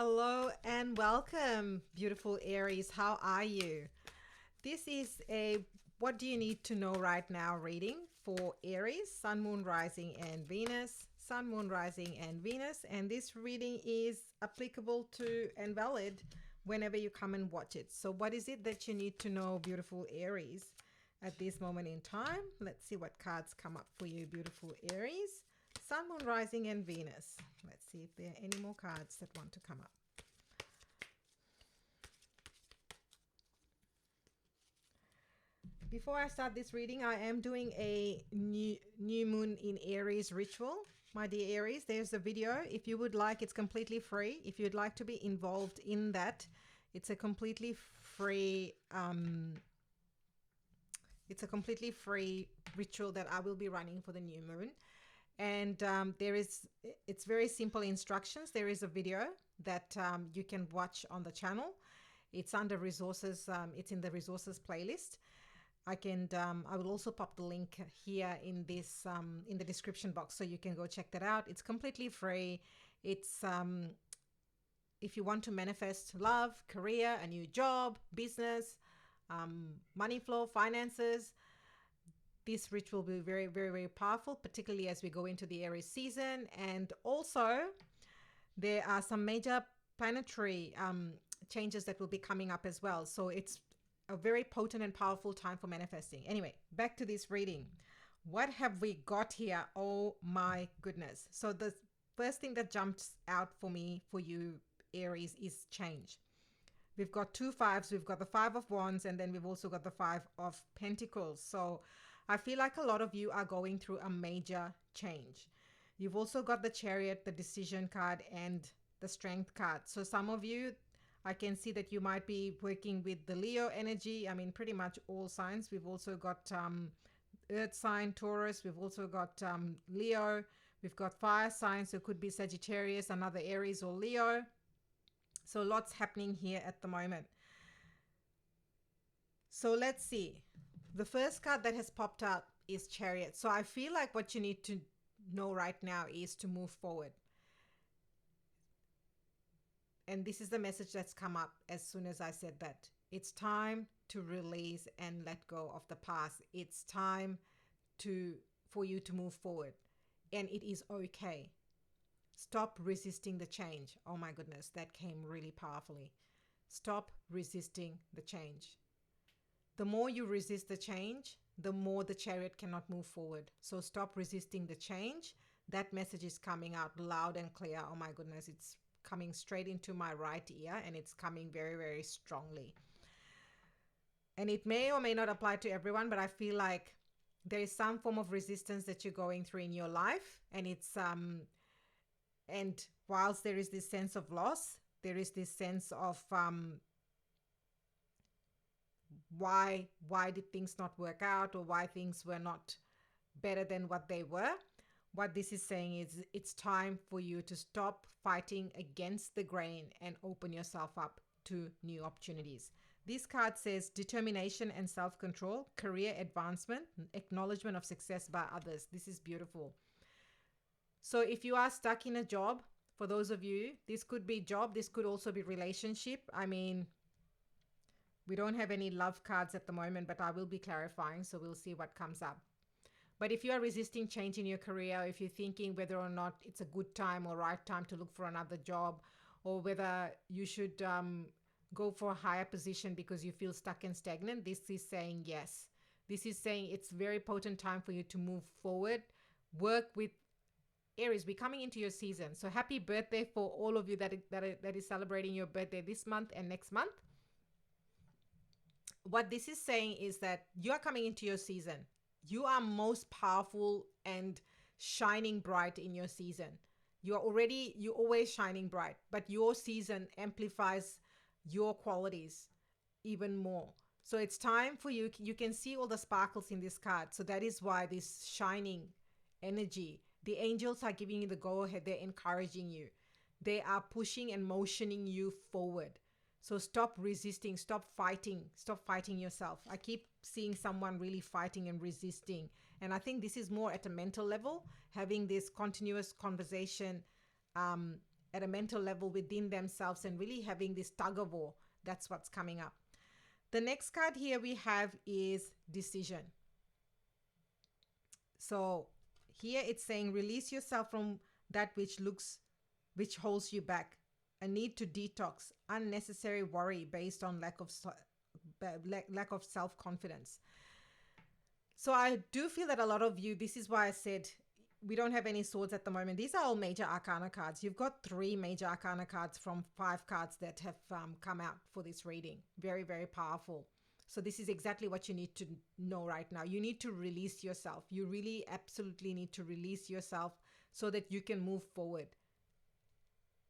Hello and welcome, beautiful Aries. How are you? This is a what do you need to know right now reading for Aries, Sun, Moon, Rising, and Venus. Sun, Moon, Rising, and Venus. And this reading is applicable to and valid whenever you come and watch it. So what is it that you need to know, beautiful Aries, at this moment in time? Let's see what cards come up for you, beautiful Aries. Sun, Moon, Rising, and Venus. Let's see if there are any more cards that want to come up. Before I start this reading, I am doing a new moon in Aries ritual. My dear Aries, there's a video. If you would like, it's completely free. If you'd like to be involved in that, it's a completely free ritual that I will be running for the new moon. And it's very simple instructions. There is a video that you can watch on the channel. It's under resources. It's in the resources playlist. I will also pop the link here in this in the description box, so you can go check that out. It's completely free. It's if you want to manifest love, career, a new job, business, money flow, finances, this ritual will be very, very, very powerful, particularly as we go into the Aries season. And also, there are some major planetary changes that will be coming up as well. So it's a very potent and powerful time for manifesting. Anyway, back to this reading. What have we got here? Oh my goodness. So the first thing that jumps out for me, for you, Aries, is change. We've got two fives. We've got the Five of Wands, and then we've also got the Five of Pentacles. So I feel like a lot of you are going through a major change. You've also got the Chariot, the Decision card, and the Strength card. So some of you, I can see that you might be working with the Leo energy. I mean, pretty much all signs. We've also got Earth sign, Taurus. We've also got Leo. We've got fire signs. So it could be Sagittarius, another Aries, or Leo. So lots happening here at the moment. So let's see. The first card that has popped out is Chariot. So I feel like what you need to know right now is to move forward. And this is the message that's come up as soon as I said that. It's time to release and let go of the past. It's time for you to move forward. And it is okay. Stop resisting the change. Oh my goodness, that came really powerfully. Stop resisting the change. The more you resist the change, the more the Chariot cannot move forward. So stop resisting the change. That message is coming out loud and clear. Oh my goodness, it's coming straight into my right ear, and it's coming very, very strongly. And it may or may not apply to everyone, but I feel like there is some form of resistance that you're going through in your life. And it's and whilst there is this sense of loss, there is this sense of why did things not work out, or why things were not better than what they were. What this is saying is it's time for you to stop fighting against the grain and open yourself up to new opportunities. This card says determination and self-control, career advancement, acknowledgement of success by others. This is beautiful. So if you are stuck in a job, for those of you, this could be job, this could also be relationship. I mean, we don't have any love cards at the moment, but I will be clarifying, so we'll see what comes up. But if you are resisting change in your career, if you're thinking whether or not it's a good time or right time to look for another job, or whether you should go for a higher position because you feel stuck and stagnant, this is saying yes. This is saying it's very potent time for you to move forward. Work with Aries. We're coming into your season. So happy birthday for all of you that is celebrating your birthday this month and next month. What this is saying is that you are coming into your season. You are most powerful and shining bright in your season. You're always shining bright, but your season amplifies your qualities even more. So it's time for you. You can see all the sparkles in this card. So that is why this shining energy, the angels are giving you the go ahead. They're encouraging you. They are pushing and motioning you forward. So stop resisting, stop fighting yourself. I keep seeing someone really fighting and resisting. And I think this is more at a mental level, having this continuous conversation at a mental level within themselves and really having this tug of war. That's what's coming up. The next card here we have is decision. So here it's saying release yourself from that which holds you back. A need to detox, unnecessary worry based on lack of self-confidence. So I do feel that a lot of you, this is why I said we don't have any swords at the moment. These are all major arcana cards. You've got 3 major arcana cards from 5 cards that have come out for this reading. Very, very powerful. So this is exactly what you need to know right now. You need to release yourself. You really absolutely need to release yourself so that you can move forward.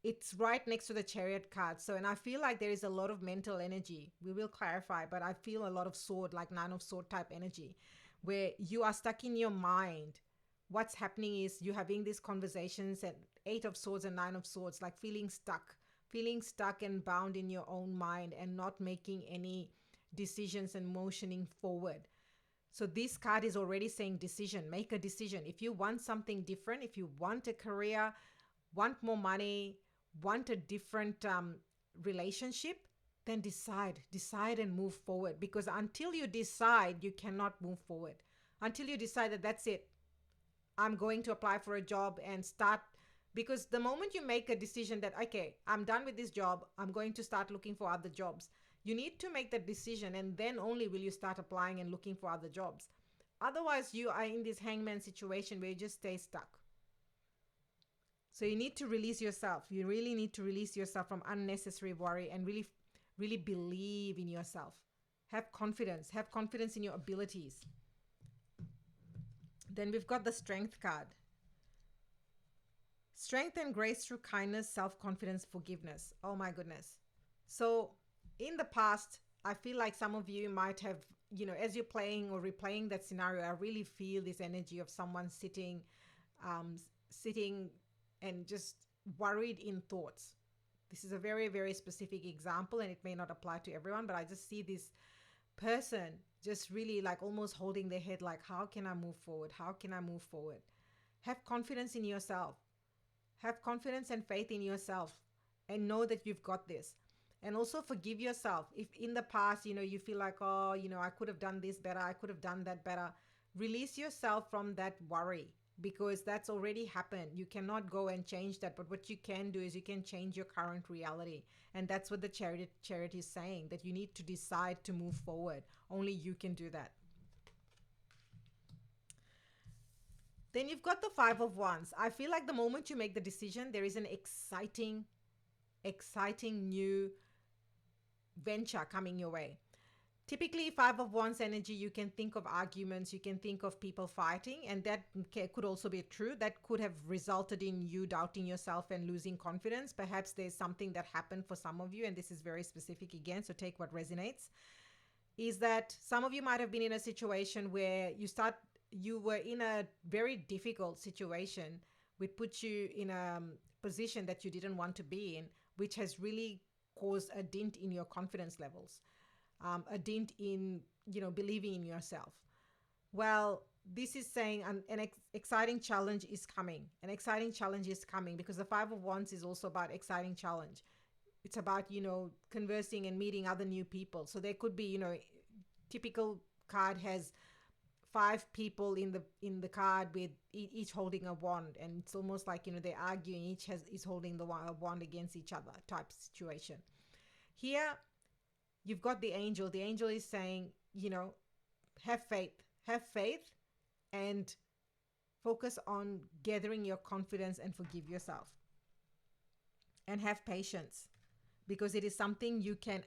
It's right next to the Chariot card. So, and I feel like there is a lot of mental energy. We will clarify, but I feel a lot of sword, like 9 of sword type energy, where you are stuck in your mind. What's happening is you're having these conversations at 8 of swords and 9 of swords, like feeling stuck and bound in your own mind and not making any decisions and motioning forward. So this card is already saying decision. Make a decision. If you want something different, if you want a career, want more money, want a different relationship, then decide and move forward. Because until you decide, you cannot move forward. Until you decide that that's it, I'm going to apply for a job and start. Because the moment you make a decision that, okay, I'm done with this job, I'm going to start looking for other jobs, you need to make that decision, and then only will you start applying and looking for other jobs. Otherwise, you are in this hangman situation where you just stay stuck. So you need to release yourself. You really need to release yourself from unnecessary worry and really, really believe in yourself. Have confidence. Have confidence in your abilities. Then we've got the Strength card. Strength and grace through kindness, self-confidence, forgiveness. Oh my goodness. So in the past, I feel like some of you might have, as you're playing or replaying that scenario, I really feel this energy of someone sitting and just worried in thoughts. This is a very, very specific example, and it may not apply to everyone, but I just see this person just really like almost holding their head like, how can I move forward? How can I move forward? Have confidence in yourself. Have confidence and faith in yourself and know that you've got this. And also forgive yourself. If in the past, you feel like, oh, I could have done this better. I could have done that better. Release yourself from that worry, because that's already happened. You cannot go and change that. But what you can do is you can change your current reality. And that's what the chariot is saying, that you need to decide to move forward. Only you can do that. Then you've got the 5 of Wands. I feel like the moment you make the decision, there is an exciting new venture coming your way. Typically, 5 of Wands energy, you can think of arguments, you can think of people fighting, and that could also be true. That could have resulted in you doubting yourself and losing confidence. Perhaps there's something that happened for some of you, and this is very specific again, so take what resonates. Is that some of you might have been in a situation where you were in a very difficult situation, which put you in a position that you didn't want to be in, which has really caused a dent in your confidence levels. A dent in, believing in yourself. Well, this is saying an exciting challenge is coming. An exciting challenge is coming, because the 5 of Wands is also about exciting challenge. It's about, conversing and meeting other new people. So there could be, typical card has 5 people in the card with each holding a wand, and it's almost like, they're arguing, is holding the wand against each other type situation. Here, you've got the angel. The angel is saying, have faith and focus on gathering your confidence and forgive yourself. And have patience, because it is something you can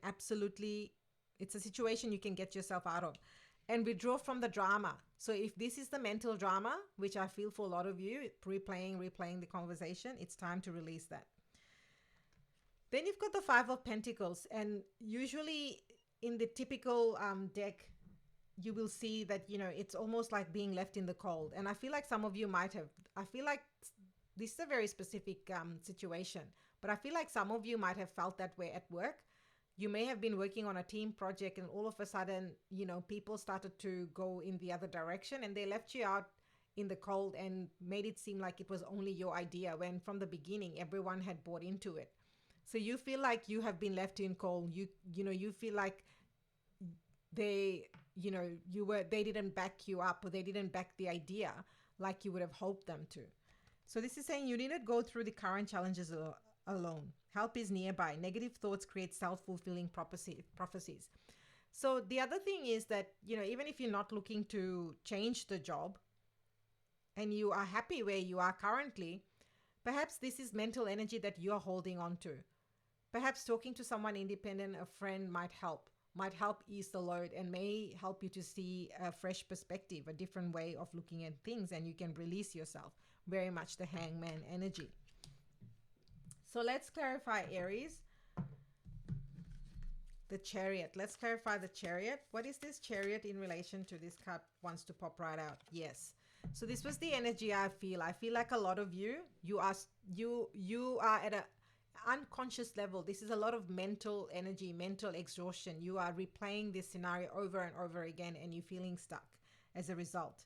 it's a situation you can get yourself out of. And withdraw from the drama. So if this is the mental drama, which I feel for a lot of you, replaying the conversation, it's time to release that. Then you've got the 5 of Pentacles, and usually in the typical deck, you will see that, it's almost like being left in the cold. And I feel like some of you might have, I feel like this is a very specific situation, but I feel like some of you might have felt that way at work. You may have been working on a team project, and all of a sudden, people started to go in the other direction, and they left you out in the cold and made it seem like it was only your idea, when from the beginning everyone had bought into it. So you feel like you have been left in cold. You feel like they they didn't back you up, or they didn't back the idea like you would have hoped them to. So this is saying you needn't go through the current challenges alone. Help is nearby. Negative thoughts create self-fulfilling prophecies. So the other thing is that, even if you're not looking to change the job and you are happy where you are currently, perhaps this is mental energy that you're holding on to. Perhaps talking to someone independent, a friend, might help ease the load and may help you to see a fresh perspective, a different way of looking at things, and you can release yourself. Very much the hangman energy. So let's clarify, Aries. The chariot. Let's clarify the chariot. What is this chariot in relation to? This card wants to pop right out. Yes. So this was the energy I feel. I feel like a lot of you are at a unconscious level. This is a lot of mental energy, mental exhaustion. You are replaying this scenario over and over again, and you're feeling stuck as a result.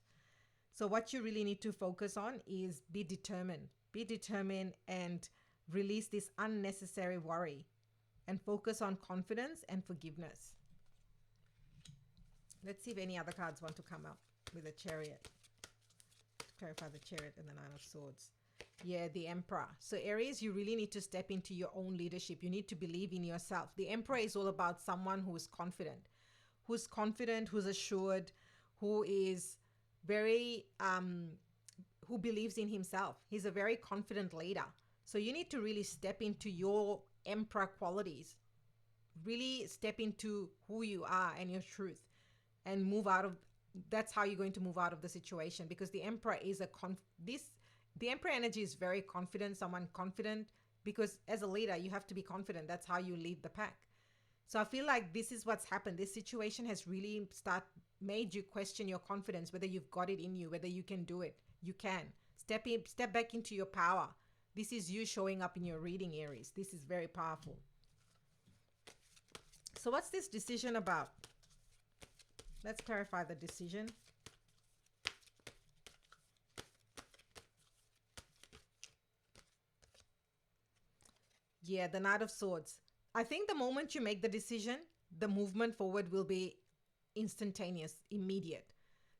So what you really need to focus on is be determined. Be determined and release this unnecessary worry, and focus on confidence and forgiveness. Let's see if any other cards want to come up with a chariot. Clarify the chariot and the Nine of Swords. Yeah, the Emperor. So Aries, you really need to step into your own leadership. You need to believe in yourself. The Emperor is all about someone who is confident, who's assured, who is very, who believes in himself. He's a very confident leader. So you need to really step into your Emperor qualities. Really step into who you are and your truth, and move out of, that's how you're going to move out of the situation, because the Emperor is the Emperor energy is very confident, someone confident, because as a leader, you have to be confident. That's how you lead the pack. So I feel like this is what's happened. This situation has really made you question your confidence, whether you've got it in you, whether you can do it. You can. Step back into your power. This is you showing up in your reading, Aries. This is very powerful. So what's this decision about? Let's clarify the decision. Yeah, the Knight of Swords. I think the moment you make the decision, the movement forward will be instantaneous, immediate.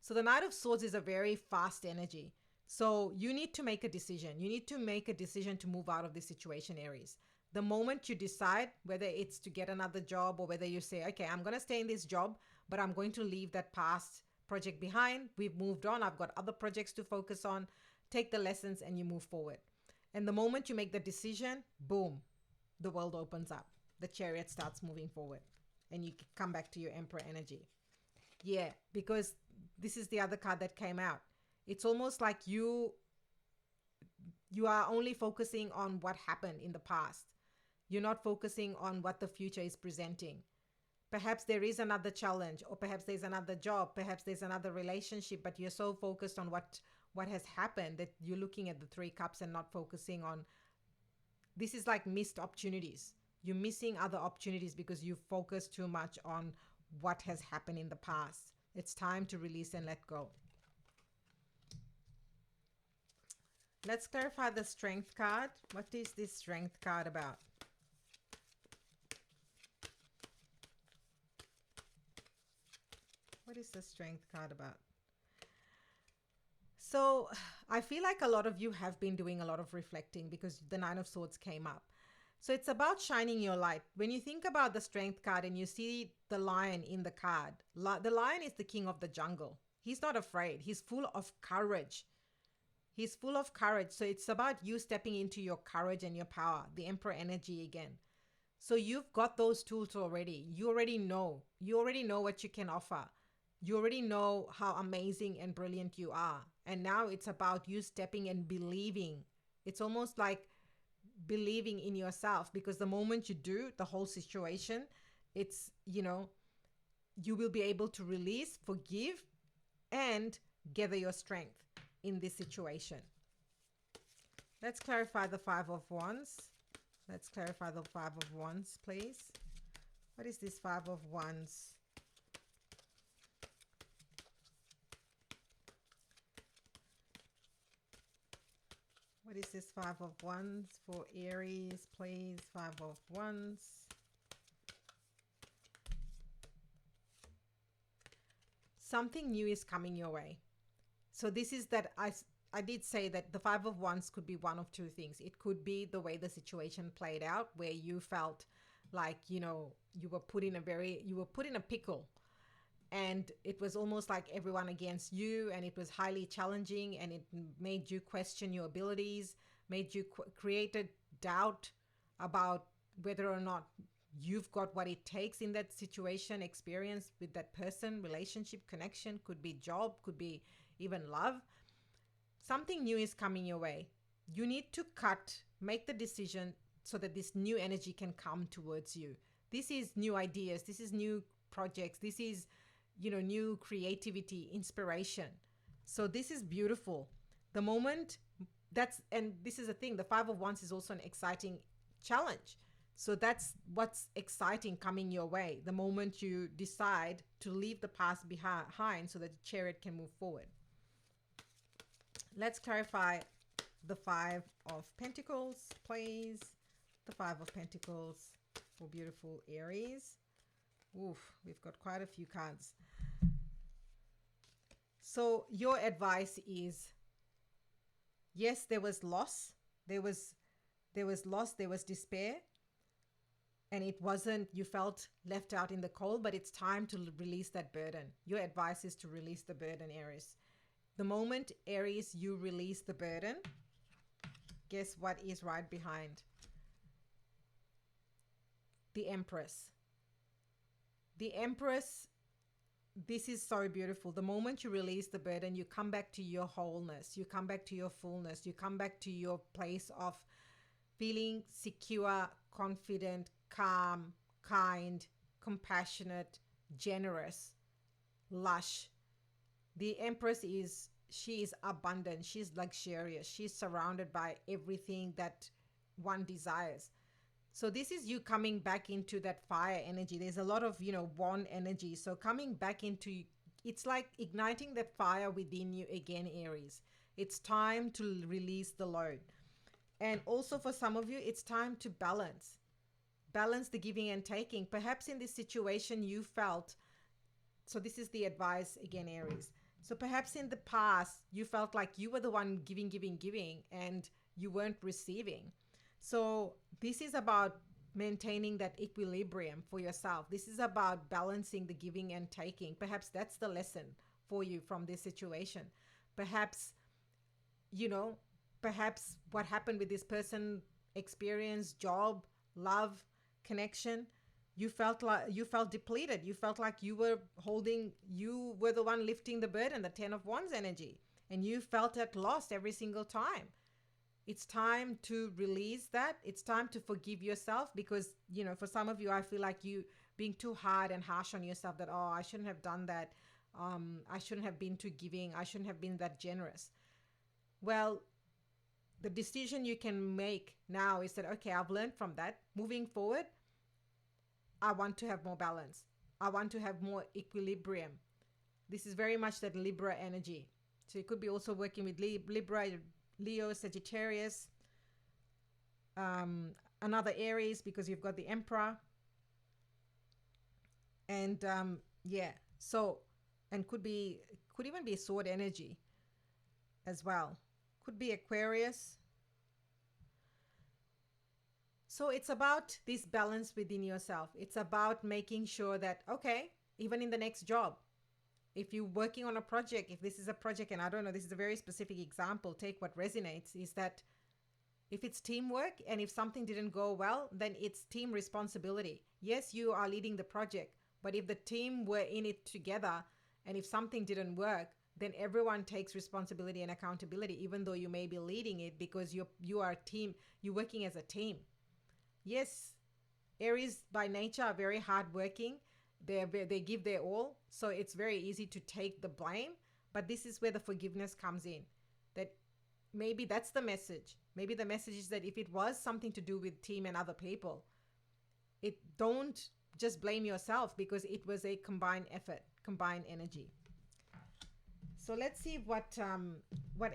So the Knight of Swords is a very fast energy. So you need to make a decision. You need to make a decision to move out of this situation, Aries. The moment you decide, whether it's to get another job, or whether you say, okay, I'm going to stay in this job, but I'm going to leave that past project behind. We've moved on. I've got other projects to focus on. Take the lessons and you move forward. And the moment you make the decision, boom, the world opens up. The chariot starts moving forward, and you come back to your Emperor energy. Yeah, because this is the other card that came out. It's almost like you are only focusing on what happened in the past. You're not focusing on what the future is presenting. Perhaps there is another challenge, or perhaps there's another job, perhaps there's another relationship, but you're so focused on what has happened that you're looking at the Three Cups and not focusing on, this is like missed opportunities. You're missing other opportunities because you focus too much on what has happened in the past. It's time to release and let go. Let's clarify the Strength card. What is this Strength card about? What is the Strength card about? So I feel like a lot of you have been doing a lot of reflecting, because the Nine of Swords came up. So it's about shining your light. When you think about the Strength card and you see the lion in the card, the lion is the king of the jungle. He's not afraid. He's full of courage. He's full of courage. So it's about you stepping into your courage and your power, the Emperor energy again. So you've got those tools already. You already know. You already know what you can offer. You already know how amazing and brilliant you are. And now it's about you stepping and believing. It's almost like believing in yourself, because the moment you do, the whole situation, it's, you will be able to release, forgive, and gather your strength in this situation. Let's clarify the Five of Wands. Let's clarify the Five of Wands, please. What is this Five of Wands? What is this Five of Wands for Aries, please? Five of Wands. Something new is coming your way. So this is that I did say that the Five of Wands could be one of two things. It could be the way the situation played out, where you felt like, you were put in a pickle, and it was almost like everyone against you, and it was highly challenging, and it made you question your abilities, made you created doubt about whether or not you've got what it takes in that situation, experience with that person, relationship, connection, could be job, could be even love. Something new is coming your way. You need to make the decision so that this new energy can come towards you. This is new ideas, this is new projects, this is, new creativity, inspiration. So this is beautiful. The moment and this is the thing, the Five of Wands is also an exciting challenge. So that's what's exciting coming your way. The moment you decide to leave the past behind so that the chariot can move forward. Let's clarify the Five of Pentacles, please. The Five of Pentacles for beautiful Aries. Oof, we've got quite a few cards. So your advice is, yes, there was loss. There was loss, there was despair. And it wasn't, you felt left out in the cold, but it's time to release that burden. Your advice is to release the burden, Aries. The moment, Aries, you release the burden, guess what is right behind? The Empress. The Empress, this is so beautiful. The moment you release the burden, you come back to your wholeness. You come back to your fullness. You come back to your place of feeling secure, confident, calm, kind, compassionate, generous, lush. The Empress she is abundant. She's luxurious. She's surrounded by everything that one desires. So this is you coming back into that fire energy. There's a lot of, wand energy. So coming back into, it's like igniting that fire within you again, Aries. It's time to release the load. And also for some of you, it's time to balance the giving and taking. Perhaps in this situation you felt, so this is the advice again, Aries. So perhaps in the past you felt like you were the one giving, and you weren't receiving. So this is about maintaining that equilibrium for yourself. This is about balancing the giving and taking. Perhaps that's the lesson for you from this situation. Perhaps, perhaps what happened with this person, experience, job, love, connection, you felt depleted. You felt like you were the one lifting the burden, the 10 of Wands energy, and you felt at loss every single time. It's time to release that. It's time to forgive yourself, because, for some of you, I feel like you being too hard and harsh on yourself, that, oh, I shouldn't have done that. I shouldn't have been too giving. I shouldn't have been that generous. Well, the decision you can make now is that, okay, I've learned from that. Moving forward, I want to have more balance. I want to have more equilibrium. This is very much that Libra energy. So you could be also working with Libra, Leo, Sagittarius, another Aries, because you've got the Emperor. And so, and could even be sword energy as well. Could be Aquarius. So it's about this balance within yourself. It's about making sure that, okay, even in the next job, if you're working on a project, if this is a project, and I don't know, this is a very specific example, take what resonates, is that if it's teamwork and if something didn't go well, then it's team responsibility. Yes, you are leading the project, but if the team were in it together and if something didn't work, then everyone takes responsibility and accountability, even though you may be leading it, because you are a team, you're working as a team. Yes, Aries by nature are very hardworking. They give their all, so it's very easy to take the blame. But this is where the forgiveness comes in. That maybe that's the message. Maybe the message is that if it was something to do with team and other people, don't just blame yourself, because it was a combined effort, combined energy. So let's see what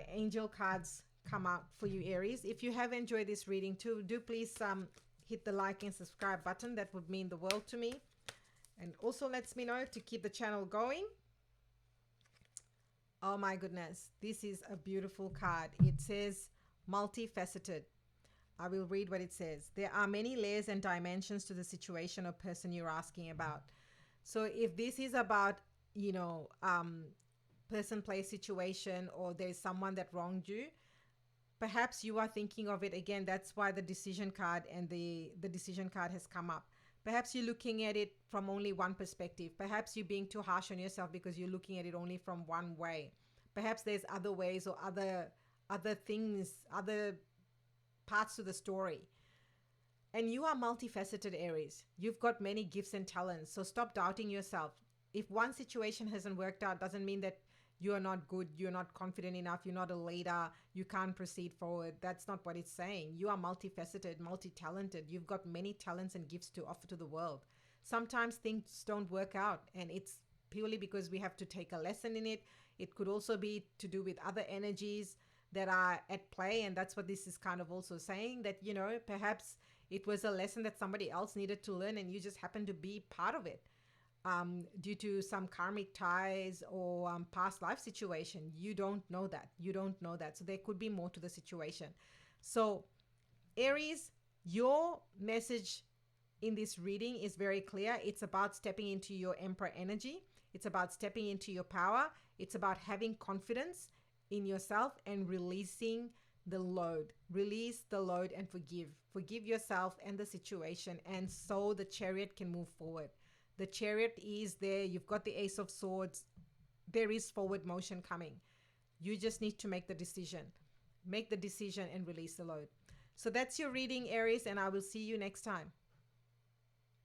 angel cards come out for you, Aries. If you have enjoyed this reading too, do please hit the like and subscribe button. That would mean the world to me, and also lets me know to keep the channel going. Oh my goodness, this is a beautiful card. It says multifaceted. I will read what it says. There are many layers and dimensions to the situation or person you're asking about. So if this is about, you know, person, place, situation, or there's someone that wronged you, perhaps you are thinking of it again. That's why the decision card and the decision card has come up. Perhaps you're looking at it from only one perspective. Perhaps you're being too harsh on yourself because you're looking at it only from one way. Perhaps there's other ways or other things, other parts to the story. And you are multifaceted, Aries. You've got many gifts and talents, so stop doubting yourself. If one situation hasn't worked out, doesn't mean that you're not good, you're not confident enough, you're not a leader, you can't proceed forward. That's not what it's saying. You are multifaceted, multi-talented. You've got many talents and gifts to offer to the world. Sometimes things don't work out, and it's purely because we have to take a lesson in it. It could also be to do with other energies that are at play, and that's what this is kind of also saying, that, you know, perhaps it was a lesson that somebody else needed to learn and you just happen to be part of it, due to some karmic ties or past life situation. You don't know that. You don't know that. So there could be more to the situation. So Aries, your message in this reading is very clear. It's about stepping into your Emperor energy. It's about stepping into your power. It's about having confidence in yourself and releasing the load. Release the load and forgive. Forgive yourself and the situation, and so the Chariot can move forward. The Chariot is there. You've got the Ace of Swords. There is forward motion coming. You just need to make the decision. Make the decision and release the load. So that's your reading, Aries, and I will see you next time.